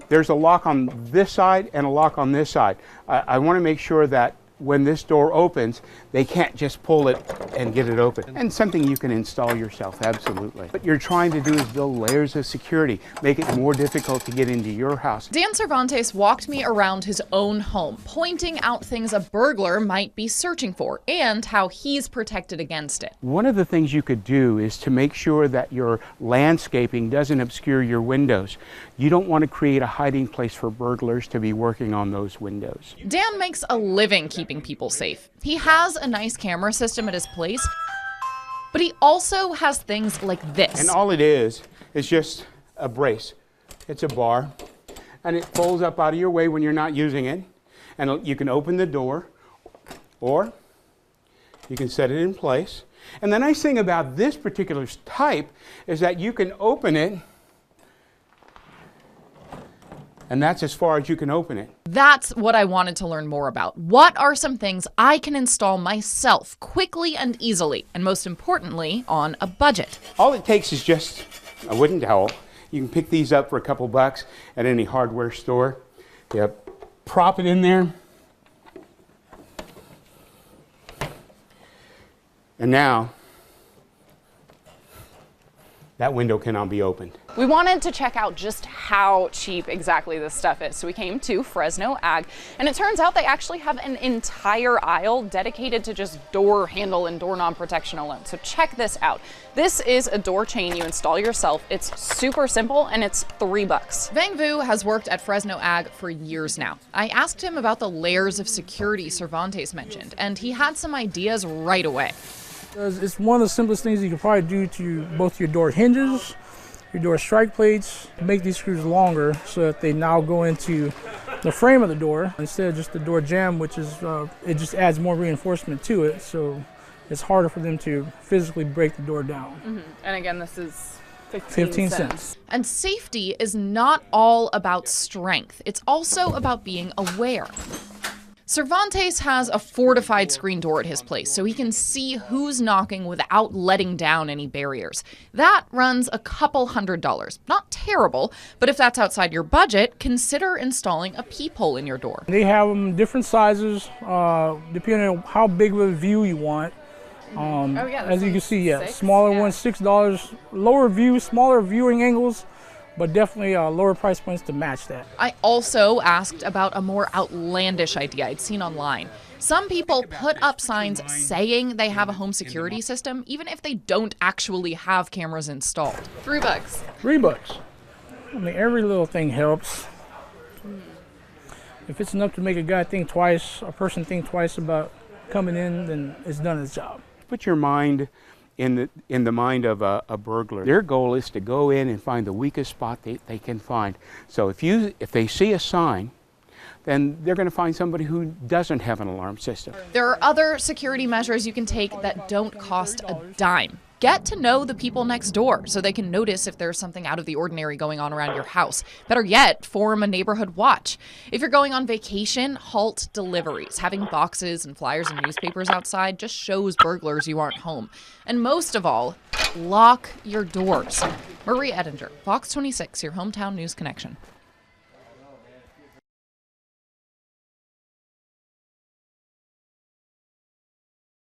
There's a lock on this side and a lock on this side. I want to make sure that when this door opens, they can't just pull it and get it open. And something you can install yourself, absolutely. What you're trying to do is build layers of security, make it more difficult to get into your house. Dan Cervantes walked me around his own home, pointing out things a burglar might be searching for and how he's protected against it. One of the things you could do is to make sure that your landscaping doesn't obscure your windows. You don't want to create a hiding place for burglars to be working on those windows. Dan makes a living keeping people safe. He has a nice camera system at his place, but he also has things like this. And all it is just a brace. It's a bar, and it folds up out of your way when you're not using it. And you can open the door, or you can set it in place. And the nice thing about this particular type is that you can open it, and that's as far as you can open it. That's what I wanted to learn more about. What are some things I can install myself quickly and easily, and most importantly, on a budget? All it takes is just a wooden dowel. You can pick these up for a couple bucks at any hardware store. Yep. Prop it in there. And now, that window cannot be opened. We wanted to check out just how cheap exactly this stuff is. So we came to Fresno Ag, and it turns out they actually have an entire aisle dedicated to just door handle and doorknob protection alone. So check this out. This is a door chain you install yourself. It's super simple, and it's $3. Vang Vu has worked at Fresno Ag for years now. I asked him about the layers of security Cervantes mentioned, and he had some ideas right away. It's one of the simplest things you can probably do to both your door hinges, your door strike plates. Make these screws longer so that they now go into the frame of the door instead of just the door jamb, which is it just adds more reinforcement to it, so it's harder for them to physically break the door down. Mm-hmm. And again, this is 15 cents. And safety is not all about strength. It's also about being aware. Cervantes has a fortified screen door at his place, so he can see who's knocking without letting down any barriers. That runs a couple $100. Not terrible, but if that's outside your budget, consider installing a peephole in your door. They have them different sizes, depending on how big of a view you want. As you can see, smaller ones, $6. Lower view, smaller viewing angles, but definitely lower price points to match that. I also asked about a more outlandish idea I'd seen online. Some people put up signs saying they have a home security system, even if they don't actually have cameras installed. $3. $3. I mean, every little thing helps. If it's enough to make a guy think twice, a person think twice about coming in, then it's done its job. Put your mind in the mind of a burglar. Their goal is to go in and find the weakest spot they can find. So if they see a sign, then they're going to find somebody who doesn't have an alarm system. There are other security measures you can take that don't cost a dime. Get to know the people next door so they can notice if there's something out of the ordinary going on around your house. Better yet, form a neighborhood watch. If you're going on vacation, halt deliveries. Having boxes and flyers and newspapers outside just shows burglars you aren't home. And most of all, lock your doors. Marie Edinger, Fox 26, your hometown news connection.